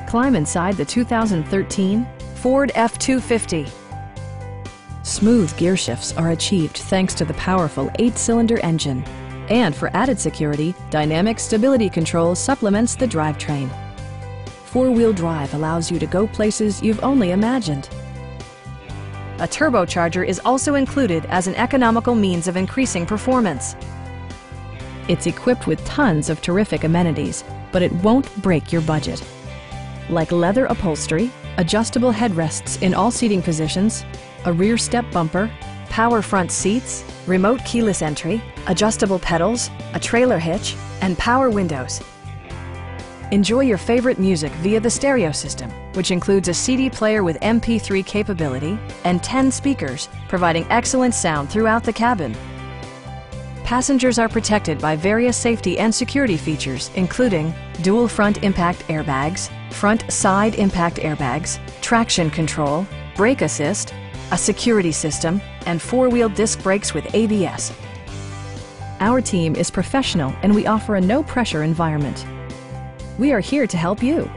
Climb inside the 2013 Ford F-250. Smooth gear shifts are achieved thanks to the powerful 8-cylinder engine. And for added security, Dynamic Stability Control supplements the drivetrain. Four-wheel drive allows you to go places you've only imagined. A turbocharger is also included as an economical means of increasing performance. It's equipped with tons of terrific amenities, but it won't break your budget. Like leather upholstery, adjustable headrests in all seating positions, a rear step bumper, power front seats, remote keyless entry, adjustable pedals, a trailer hitch, and power windows. Enjoy your favorite music via the stereo system, which includes a CD player with MP3 capability and 10 speakers, providing excellent sound throughout the cabin. Passengers are protected by various safety and security features, including dual front impact airbags, front side impact airbags, traction control, brake assist, a security system, and four-wheel disc brakes with ABS. Our team is professional and we offer a no-pressure environment. We are here to help you.